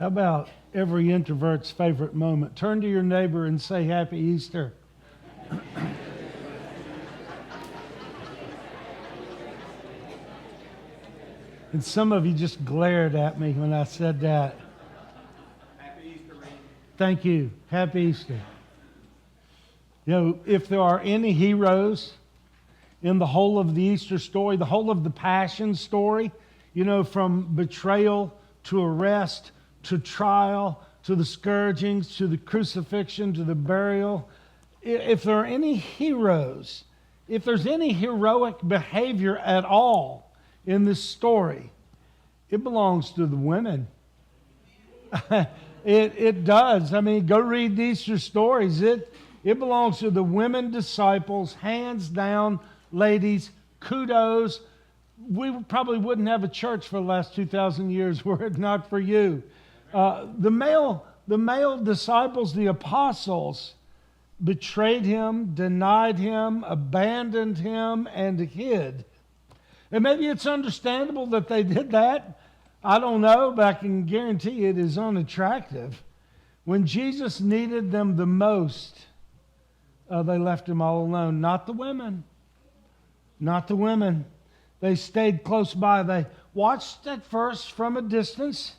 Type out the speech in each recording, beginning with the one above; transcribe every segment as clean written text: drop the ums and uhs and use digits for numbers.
How about every introvert's favorite moment? Turn to your neighbor and say, Happy Easter. And some of you just glared at me when I said that. Happy Easter, Randy. Thank you. Happy Easter. You know, if there are any heroes in the whole of the Easter story, the whole of the Passion story, you know, from betrayal to arrest to trial to the scourgings to the crucifixion to the burial, if there are any heroes, if there's any heroic behavior at all in this story, it belongs to the women. It does. I mean, go read the Easter stories. It belongs to the women disciples, hands down. Ladies, kudos. We probably wouldn't have a church for the last 2,000 years were it not for you. The male disciples, the apostles, betrayed him, denied him, abandoned him, and hid. And maybe it's understandable that they did that. I don't know, but I can guarantee it is unattractive. When Jesus needed them the most, they left him all alone. Not the women. Not the women. They stayed close by. They watched at first from a distance,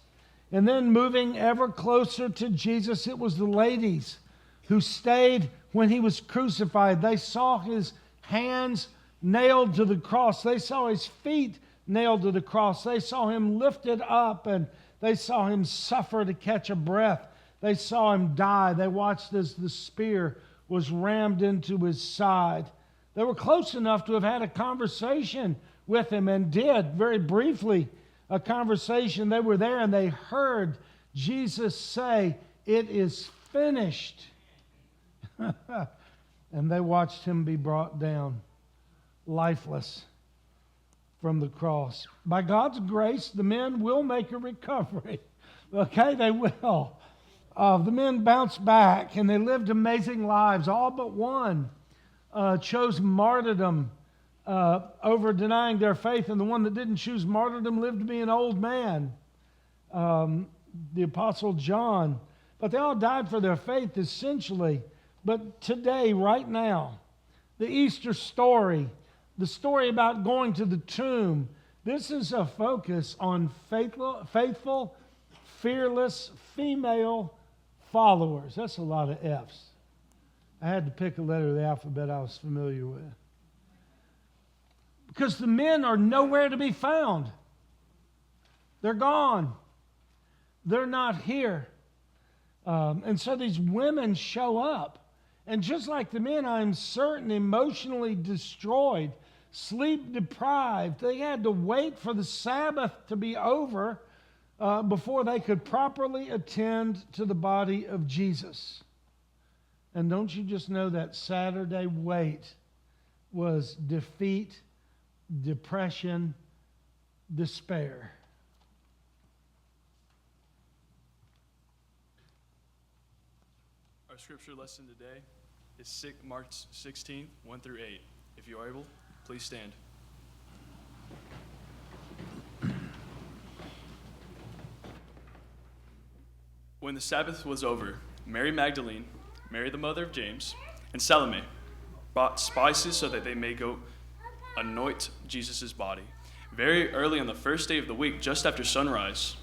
and then moving ever closer to Jesus, it was the ladies who stayed when he was crucified. They saw his hands nailed to the cross. They saw his feet nailed to the cross. They saw him lifted up, and they saw him suffer to catch a breath. They saw him die. They watched as the spear was rammed into his side. They were close enough to have had a conversation with him, and did, very briefly, a conversation. They were there and they heard Jesus say, "It is finished." And they watched him be brought down, lifeless, from the cross. By God's grace, the men will make a recovery. Okay, they will. The men bounced back and they lived amazing lives. All but one chose martyrdom over denying their faith, and the one that didn't choose martyrdom lived to be an old man, the Apostle John. But they all died for their faith, essentially. But today, right now, the Easter story, the story about going to the tomb, this is a focus on faithful, fearless female followers. That's a lot of F's. I had to pick a letter of the alphabet I was familiar with. Because the men are nowhere to be found. They're gone. They're not here. And so these women show up. And just like the men, I'm certain, emotionally destroyed, sleep deprived. They had to wait for the Sabbath to be over before they could properly attend to the body of Jesus. And don't you just know that Saturday wait was defeat, depression, despair. Our scripture lesson today is Mark 16, 1 through 8. If you are able, please stand. When the Sabbath was over, Mary Magdalene, Mary the mother of James, and Salome bought spices so that they may go anoint Jesus' body. Very early on the first day of the week, just after sunrise,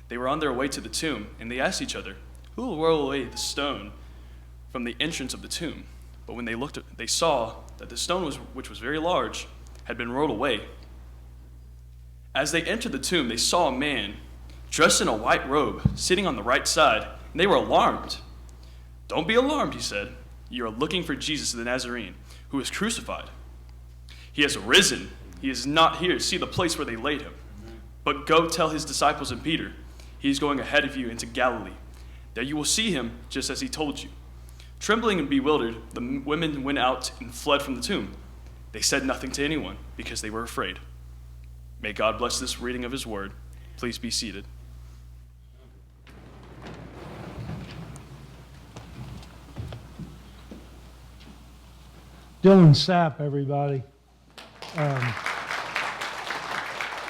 they were on their way to the tomb, and they asked each other, "Who will roll away the stone from the entrance of the tomb?" But when they looked, they saw that the stone, which was very large, had been rolled away. As they entered the tomb, they saw a man dressed in a white robe sitting on the right side, and they were alarmed. "Don't be alarmed," he said. "You are looking for Jesus the Nazarene, who was crucified. He has risen. He is not here. See the place where they laid him. But go tell his disciples and Peter, he is going ahead of you into Galilee. There you will see him just as he told you." Trembling and bewildered, the women went out and fled from the tomb. They said nothing to anyone because they were afraid. May God bless this reading of his word. Please be seated. Dylan Sapp, everybody.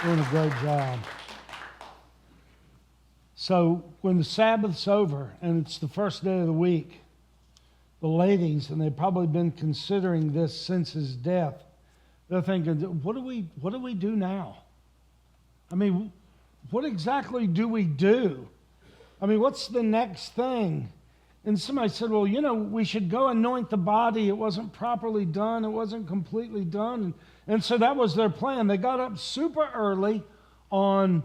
Doing a great job. So when the Sabbath's over and it's the first day of the week, the ladies, and they've probably been considering this since his death, they're thinking, what do we do now? I mean, what exactly do we do? I mean, what's the next thing? And somebody said, well, we should go anoint the body. It wasn't properly done. It wasn't completely done. And so that was their plan. They got up super early on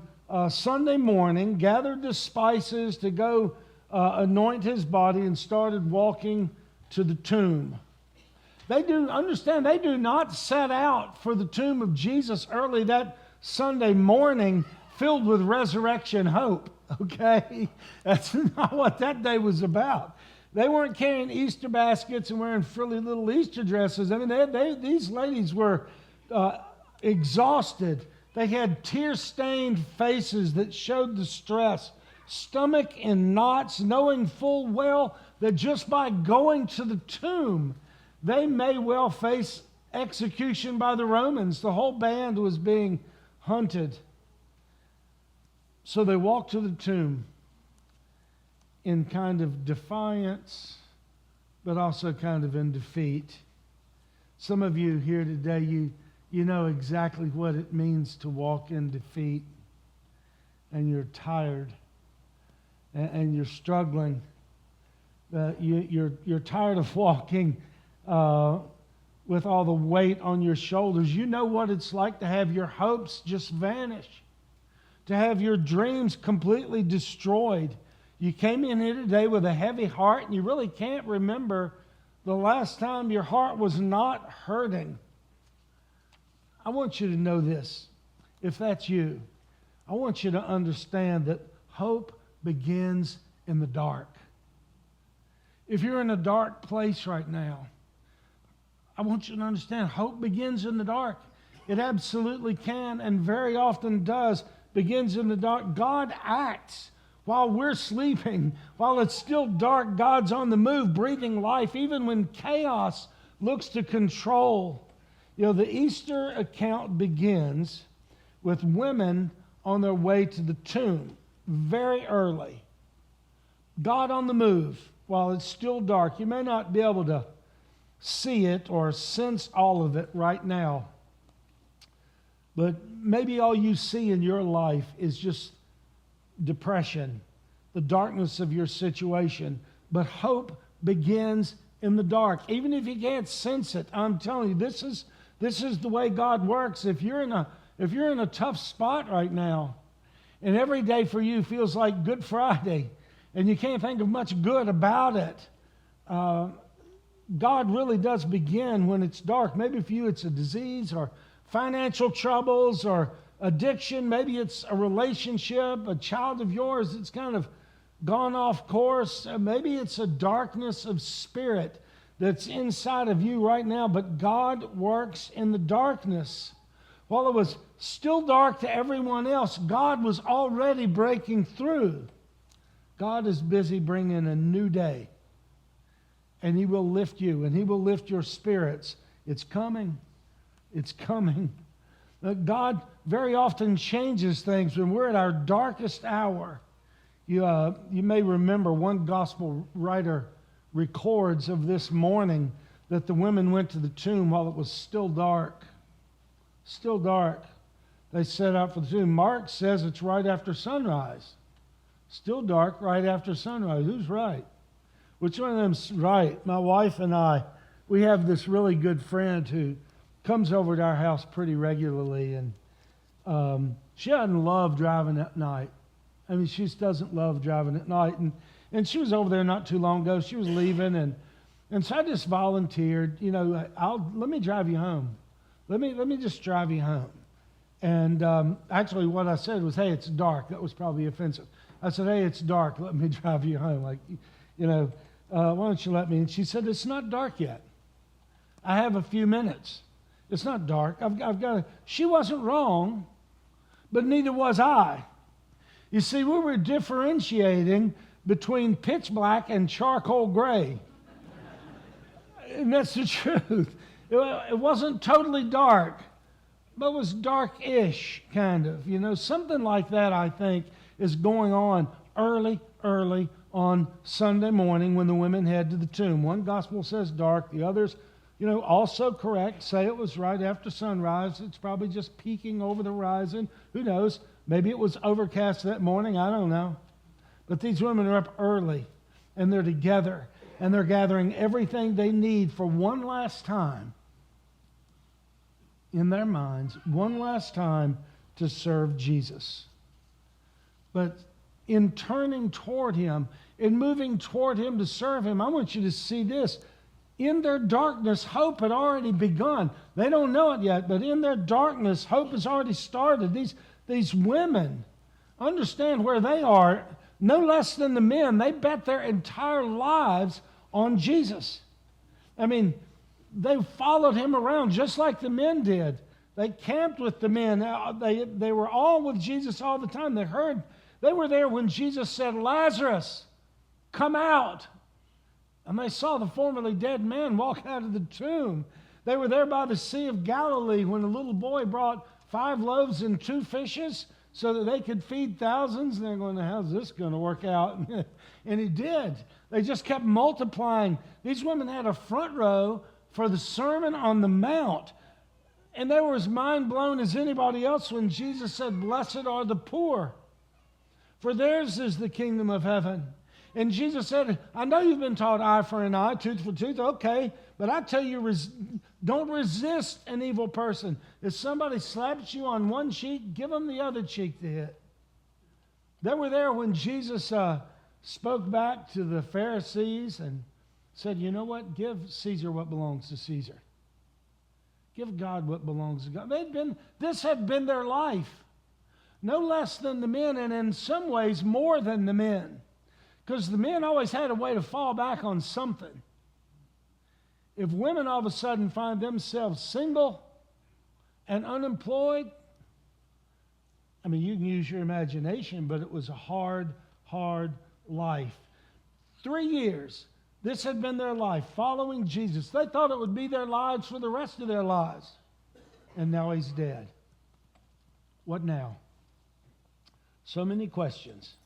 Sunday morning, gathered the spices to go anoint his body, and started walking to the tomb. They do not set out for the tomb of Jesus early that Sunday morning filled with resurrection hope, okay? That's not what that day was about. They weren't carrying Easter baskets and wearing frilly little Easter dresses. I mean, these ladies were exhausted. They had tear-stained faces that showed the stress, stomach in knots, knowing full well that just by going to the tomb, they may well face execution by the Romans. The whole band was being hunted. So they walked to the tomb in kind of defiance, but also kind of in defeat. Some of you here today, you know exactly what it means to walk in defeat, and you're tired, and you're struggling. You're tired of walking with all the weight on your shoulders. You know what it's like to have your hopes just vanish, to have your dreams completely destroyed. You came in here today with a heavy heart, and you really can't remember the last time your heart was not hurting. I want you to know this. If that's you, I want you to understand that hope begins in the dark. If you're in a dark place right now, I want you to understand hope begins in the dark. It absolutely can, and very often does, begins in the dark. God acts while we're sleeping. While it's still dark, God's on the move, breathing life, even when chaos looks to control. The Easter account begins with women on their way to the tomb very early. God on the move while it's still dark. You may not be able to see it or sense all of it right now, but maybe all you see in your life is just depression, the darkness of your situation. But hope begins in the dark. Even if you can't sense it, I'm telling you, this is the way God works. If you're in a tough spot right now, and every day for you feels like Good Friday, and you can't think of much good about it, God really does begin when it's dark. Maybe for you it's a disease or financial troubles or addiction. Maybe it's a relationship, a child of yours that's kind of gone off course. Maybe it's a darkness of spirit that's inside of you right now. But God works in the darkness. While it was still dark to everyone else, God was already breaking through. God is busy bringing a new day. And He will lift you, and He will lift your spirits. It's coming. It's coming. God very often changes things when we're at our darkest hour. You may remember one gospel writer records of this morning that the women went to the tomb while it was still dark. Still dark. They set out for the tomb. Mark says it's right after sunrise. Still dark right after sunrise. Who's right? Which one of them's right? My wife and I, we have this really good friend who comes over to our house pretty regularly, and she doesn't love driving at night. I mean, she just doesn't love driving at night. And she was over there not too long ago. She was leaving, and so I just volunteered, let me drive you home. Let me just drive you home. And actually what I said was, hey, it's dark. That was probably offensive. I said, hey, it's dark. Let me drive you home. Why don't you let me? And she said, it's not dark yet. I have a few minutes. It's not dark. I've got to. She wasn't wrong, but neither was I. You see, we were differentiating between pitch black and charcoal gray. And that's the truth. It wasn't totally dark, but it was dark-ish, kind of. Something like that, I think, is going on early on Sunday morning when the women head to the tomb. One gospel says dark, the others, also correct, say it was right after sunrise. It's probably just peeking over the horizon. Who knows? Maybe it was overcast that morning. I don't know. But these women are up early, and they're together, and they're gathering everything they need for one last time in their minds, one last time to serve Jesus. But in turning toward him, in moving toward him to serve him, I want you to see this. In their darkness, hope had already begun. They don't know it yet, but in their darkness, hope has already started. These women understand where they are, no less than the men. They bet their entire lives on Jesus. I mean, they followed him around just like the men did. They camped with the men. They were all with Jesus all the time. They were there when Jesus said, "Lazarus, come out." And they saw the formerly dead man walk out of the tomb. They were there by the Sea of Galilee when a little boy brought 5 loaves and 2 fishes so that they could feed thousands. And they're going, how's this going to work out? And he did. They just kept multiplying. These women had a front row for the Sermon on the Mount. And they were as mind blown as anybody else when Jesus said, "Blessed are the poor, for theirs is the kingdom of heaven." And Jesus said, "I know you've been taught eye for an eye, tooth for tooth, okay, but I tell you, don't resist an evil person. If somebody slaps you on one cheek, give them the other cheek to hit." They were there when Jesus spoke back to the Pharisees and said, "You know what? Give Caesar what belongs to Caesar. Give God what belongs to God." This had been their life, no less than the men, and in some ways more than the men. Because the men always had a way to fall back on something. If women all of a sudden find themselves single and unemployed, I mean, you can use your imagination, but it was a hard life. 3 years, this had been their life, following Jesus. They thought it would be their lives for the rest of their lives. And now he's dead. What now? So many questions.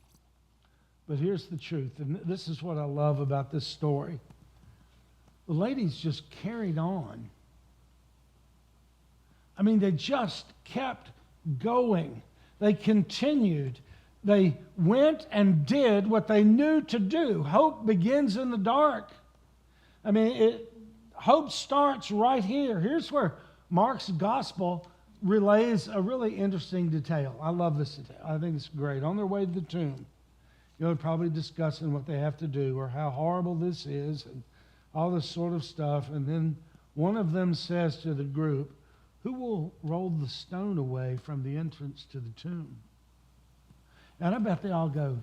But here's the truth, and this is what I love about this story. The ladies just carried on. I mean, they just kept going. They continued. They went and did what they knew to do. Hope begins in the dark. I mean, hope starts right here. Here's where Mark's gospel relays a really interesting detail. I love this detail. I think it's great. On their way to the tomb, they're probably discussing what they have to do or how horrible this is and all this sort of stuff. And then one of them says to the group, "Who will roll the stone away from the entrance to the tomb?" And I bet they all go,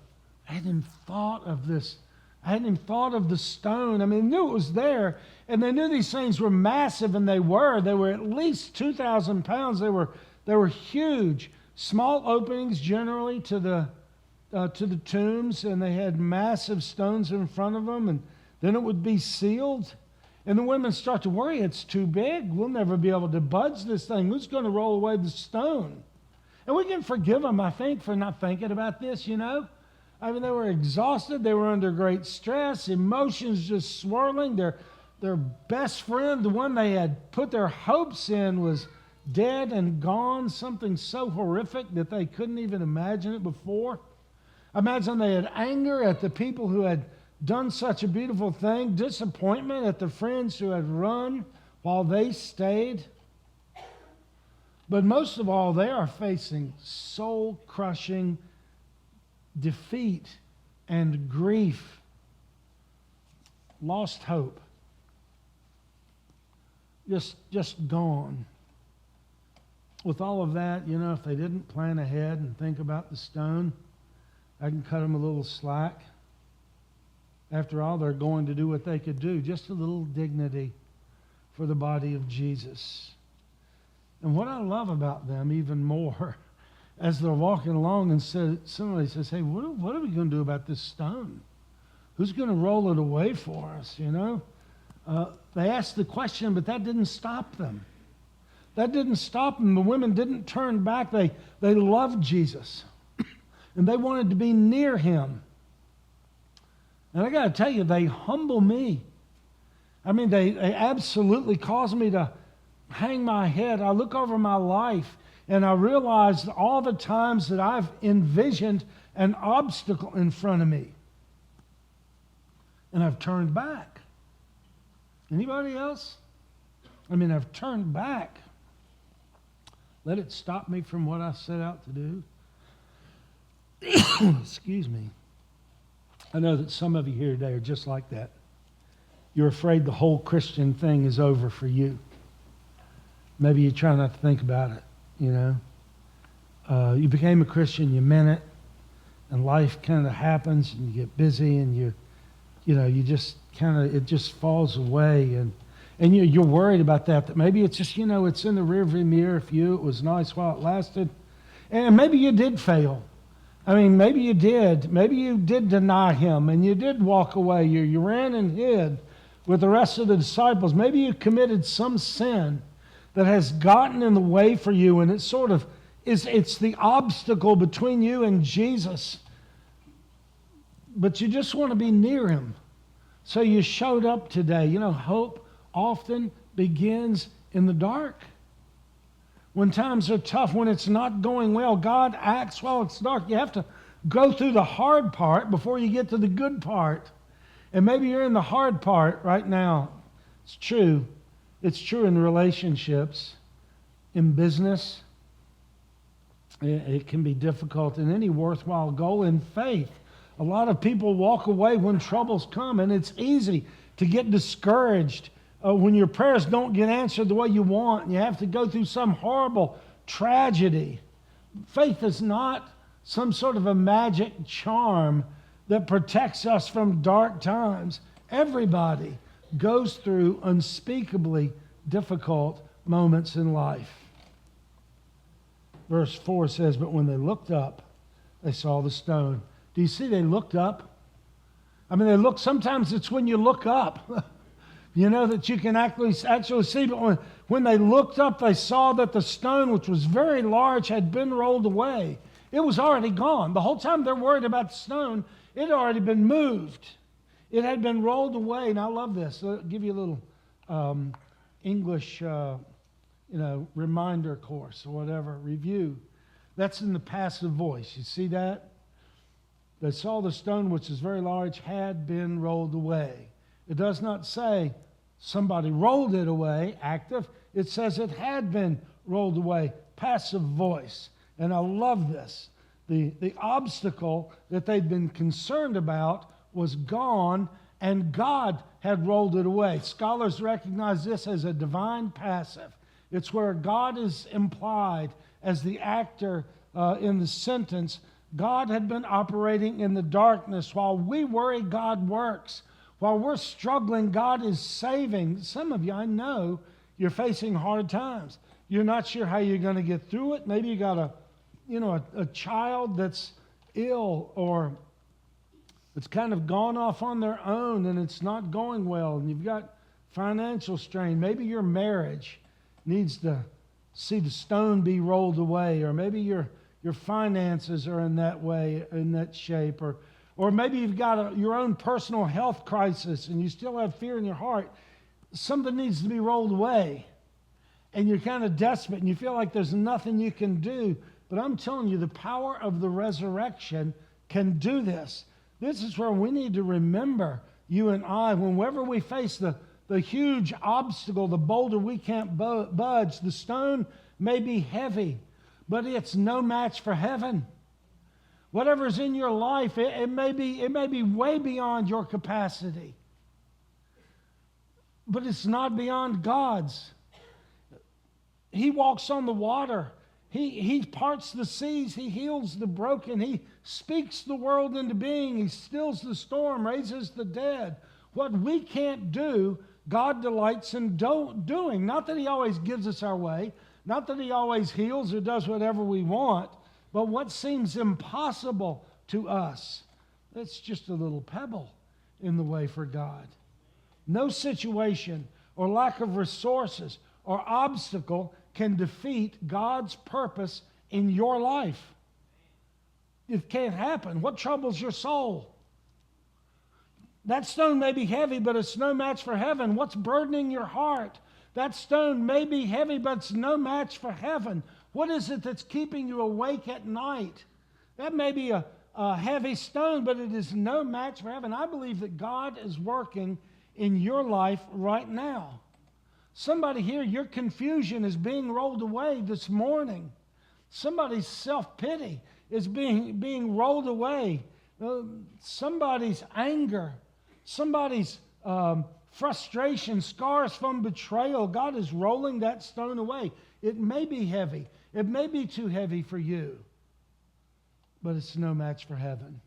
"I hadn't even thought of this. I hadn't even thought of the stone." I mean, they knew it was there, and they knew these things were massive, and they were. They were at least 2,000 pounds. They were huge. Small openings generally to the tombs, and they had massive stones in front of them, and then it would be sealed. And the women start to worry, it's too big. We'll never be able to budge this thing. Who's going to roll away the stone? And we can forgive them, I think, for not thinking about this, I mean, they were exhausted. They were under great stress, emotions just swirling. Their best friend, the one they had put their hopes in, was dead and gone, something so horrific that they couldn't even imagine it before. Imagine they had anger at the people who had done such a beautiful thing, disappointment at the friends who had run while they stayed. But most of all, they are facing soul-crushing defeat and grief, lost hope, just gone. With all of that, if they didn't plan ahead and think about the stone, I can cut them a little slack. After all, they're going to do what they could do, just a little dignity for the body of Jesus. And what I love about them even more, as they're walking along and somebody says, "Hey, what are we going to do about this stone? Who's going to roll it away for us?" They asked the question, but that didn't stop them. That didn't stop them. The women didn't turn back. They loved Jesus. and they wanted to be near him. And I got to tell you, they humble me. I mean, they absolutely cause me to hang my head. I look over my life and I realize all the times that I've envisioned an obstacle in front of me. And I've turned back. Anybody else? I mean, I've turned back. Let it stop me from what I set out to do. Excuse me. I know that some of you here today are just like that. You're afraid the whole Christian thing is over for you. Maybe you try not to think about it, you know. You became a Christian, you meant it, and life kind of happens, and you get busy, and you just kind of, it just falls away, and you're worried about that maybe it's just, it's in the rearview mirror for you. It was nice while it lasted. And maybe you did fail. I mean, maybe you did. Maybe you did deny him, and you did walk away. You ran and hid with the rest of the disciples. Maybe you committed some sin that has gotten in the way for you, and it's the obstacle between you and Jesus. But you just want to be near him. So you showed up today. Hope often begins in the dark. When times are tough, when it's not going well, God acts while it's dark. You have to go through the hard part before you get to the good part. And maybe you're in the hard part right now. It's true. It's true in relationships, in business. It can be difficult in any worthwhile goal. In faith, a lot of people walk away when troubles come, and it's easy to get discouraged when your prayers don't get answered the way you want, and you have to go through some horrible tragedy. Faith is not some sort of a magic charm that protects us from dark times. Everybody goes through unspeakably difficult moments in life. Verse 4 says, but when they looked up, they saw the stone. Do you see they looked up? I mean, sometimes it's when you look up, that you can actually see. But when they looked up, they saw that the stone, which was very large, had been rolled away. It was already gone. The whole time they're worried about the stone, it had already been moved. It had been rolled away. And I love this. I'll give you a little English, reminder course or whatever, review. That's in the passive voice. You see that? They saw the stone, which is very large, had been rolled away. It does not say somebody rolled it away, active. It says it had been rolled away, passive voice. And I love this. The obstacle that they'd been concerned about was gone, and God had rolled it away. Scholars recognize this as a divine passive. It's where God is implied as the actor in the sentence. God had been operating in the darkness. While we worry, God works. While we're struggling, God is saving. Some of you, I know, you're facing hard times. You're not sure how you're going to get through it. Maybe you got a child that's ill, or it's kind of gone off on their own and it's not going well, and you've got financial strain. Maybe your marriage needs to see the stone be rolled away, or maybe your finances are in that way, in that shape, or maybe you've got your own personal health crisis and you still have fear in your heart. Something needs to be rolled away, and you're kind of desperate and you feel like there's nothing you can do. But I'm telling you, the power of the resurrection can do this. This is where we need to remember, you and I, whenever we face the huge obstacle, the boulder we can't budge, the stone may be heavy, but it's no match for heaven. Whatever's in your life, it may be way beyond your capacity, but it's not beyond God's. He walks on the water. He parts the seas. He heals the broken. He speaks the world into being. He stills the storm, raises the dead. What we can't do, God delights in doing. Not that he always gives us our way, not that he always heals or does whatever we want, but what seems impossible to us, that's just a little pebble in the way for God. No situation or lack of resources or obstacle can defeat God's purpose in your life. It can't happen. What troubles your soul? That stone may be heavy, but it's no match for heaven. What's burdening your heart? That stone may be heavy, but it's no match for heaven. What is it that's keeping you awake at night? That may be a heavy stone, but it is no match for heaven. I believe that God is working in your life right now. Somebody here, your confusion is being rolled away this morning. Somebody's self-pity is being rolled away. Somebody's anger, somebody's frustration, scars from betrayal. God is rolling that stone away. It may be heavy. It may be too heavy for you, but it's no match for heaven.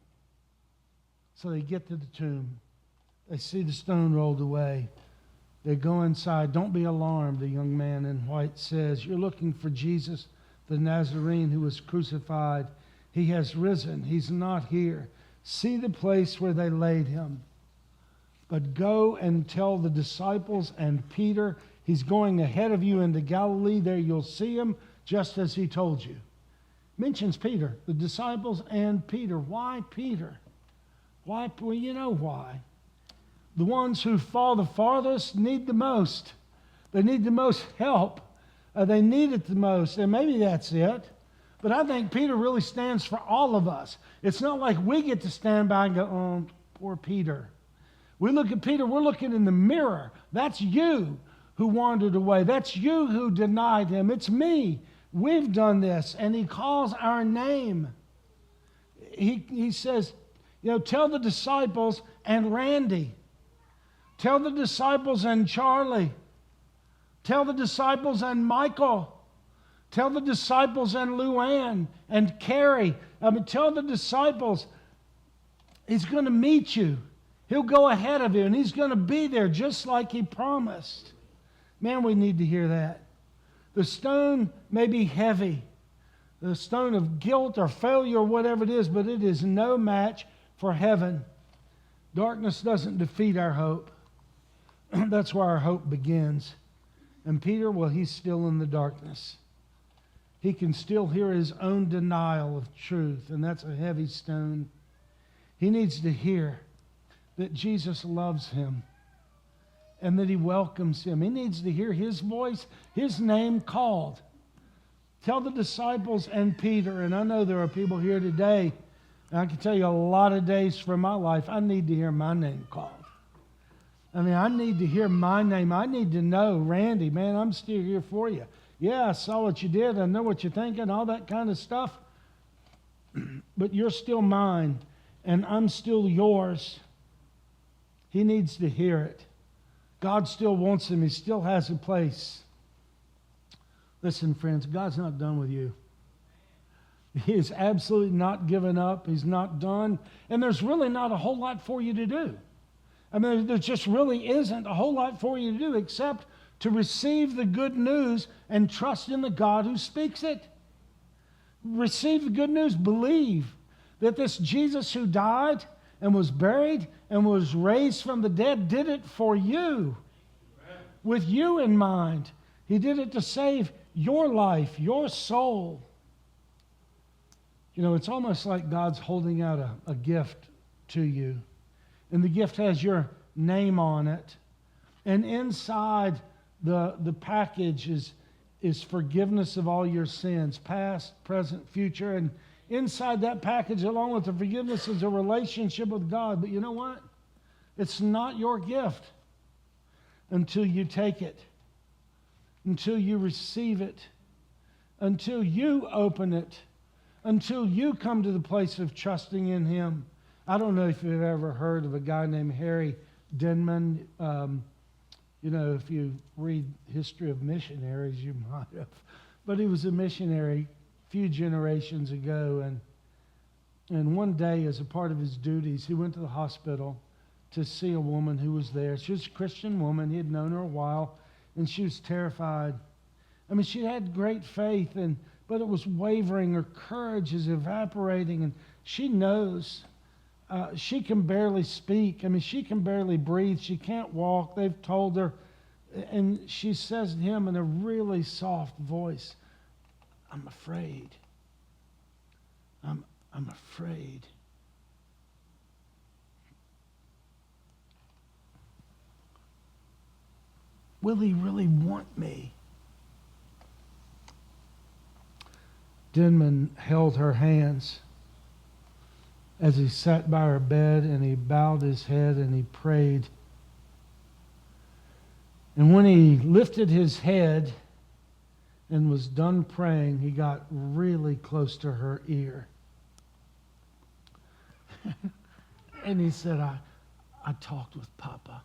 So they get to the tomb. They see the stone rolled away. They go inside. Don't be alarmed, the young man in white says. You're looking for Jesus, the Nazarene who was crucified. He has risen. He's not here. See the place where they laid him. But go and tell the disciples and Peter, he's going ahead of you into Galilee. There you'll see him, just as he told you. Mentions Peter, the disciples and Peter. Why Peter? Why? Well, you know why. The ones who fall the farthest need the most. They need the most help. They need it the most. And maybe that's it. But I think Peter really stands for all of us. It's not like we get to stand by and go, oh, poor Peter. We look at Peter, we're looking in the mirror. That's you who wandered away. That's you who denied him. It's me. We've done this. And he calls our name. He says, tell the disciples and Randy. Tell the disciples and Charlie. Tell the disciples and Michael. Tell the disciples and Luann and Carrie. Tell the disciples, he's going to meet you. He'll go ahead of you, and he's going to be there just like he promised. Man, we need to hear that. The stone may be heavy, the stone of guilt or failure or whatever it is, but it is no match for heaven. Darkness doesn't defeat our hope. That's where our hope begins. And Peter, well, he's still in the darkness. He can still hear his own denial of truth, and that's a heavy stone. He needs to hear that Jesus loves him and that he welcomes him. He needs to hear his voice, his name called. Tell the disciples and Peter, and I know there are people here today, and I can tell you a lot of days from my life, I need to hear my name called. I need to hear my name. I need to know, Randy, man, I'm still here for you. Yeah, I saw what you did. I know what you're thinking, all that kind of stuff. But you're still mine, and I'm still yours. He needs to hear it. God still wants him. He still has a place. Listen, friends, God's not done with you. He is absolutely not given up. He's not done. And there's really not a whole lot for you to do. There just really isn't a whole lot for you to do except to receive the good news and trust in the God who speaks it. Receive the good news. Believe that this Jesus who died and was buried and was raised from the dead did it for you. Amen. With you in mind. He did it to save your life, your soul. It's almost like God's holding out a gift to you. And the gift has your name on it. And inside the package is forgiveness of all your sins, past, present, future. And inside that package, along with the forgiveness, is a relationship with God. But you know what? It's not your gift until you take it, until you receive it, until you open it, until you come to the place of trusting in Him. I don't know if you've ever heard of a guy named Harry Denman. If you read history of missionaries, you might have. But he was a missionary a few generations ago, and one day, as a part of his duties, he went to the hospital to see a woman who was there. She was a Christian woman. He had known her a while, and she was terrified. She had great faith, but it was wavering. Her courage is evaporating, and she knows. She can barely speak. She can barely breathe. She can't walk. They've told her. And she says to him in a really soft voice, I'm afraid. I'm I'm afraid. Will he really want me? Denman held her hands as he sat by her bed, and he bowed his head and he prayed. And when he lifted his head and was done praying, he got really close to her ear. And he said, I talked with Papa.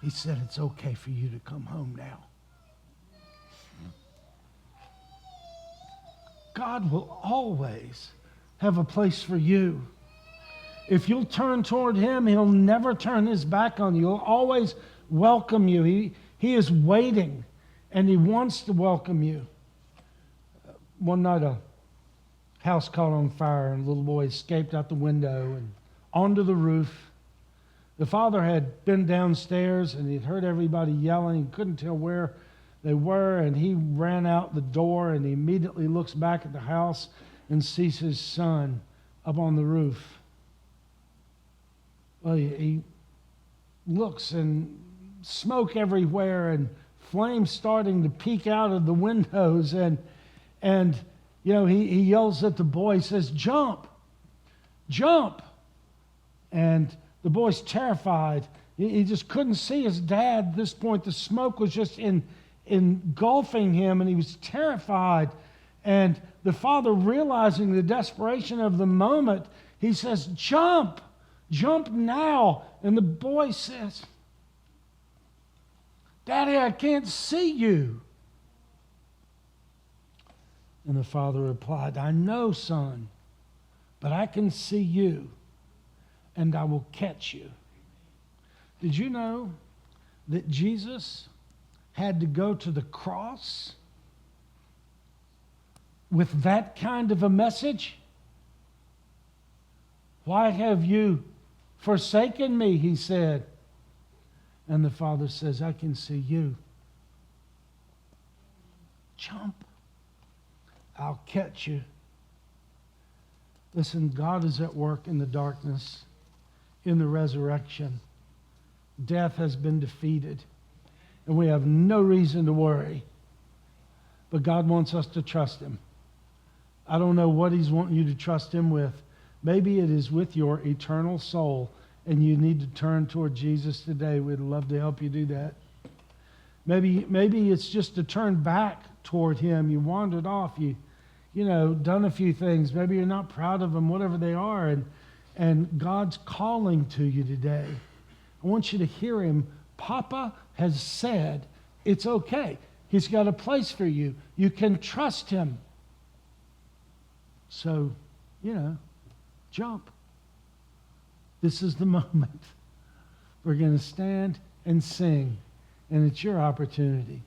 He said, it's okay for you to come home now. God will always have a place for you. If you'll turn toward him, he'll never turn his back on you. He'll always welcome you. He is waiting, and he wants to welcome you. One night, a house caught on fire, and a little boy escaped out the window and onto the roof. The father had been downstairs, and he'd heard everybody yelling. He couldn't tell where they were, and he ran out the door, and he immediately looks back at the house and sees his son up on the roof. Well, he looks, and smoke everywhere, and flames starting to peek out of the windows, and you know, he yells at the boy, says, "Jump, jump!" And the boy's terrified. He just couldn't see his dad at this point. The smoke was just engulfing him, and he was terrified. And the father, realizing the desperation of the moment, he says, "Jump, jump now." And the boy says, "Daddy, I can't see you." And the father replied, "I know, son, but I can see you, and I will catch you." Did you know that Jesus had to go to the cross with that kind of a message? "Why have you forsaken me?" he said. And the father says, "I can see you. Jump. I'll catch you." Listen, God is at work in the darkness, in the resurrection. Death has been defeated, and we have no reason to worry. But God wants us to trust him. I don't know what he's wanting you to trust him with. Maybe it is with your eternal soul, and you need to turn toward Jesus today. We'd love to help you do that. Maybe it's just to turn back toward him. You wandered off. You done a few things. Maybe you're not proud of them, whatever they are, and God's calling to you today. I want you to hear him. Papa has said it's okay. He's got a place for you. You can trust him. So, jump. This is the moment. We're going to stand and sing, and it's your opportunity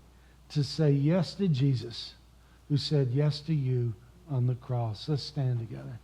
to say yes to Jesus, who said yes to you on the cross. Let's stand together.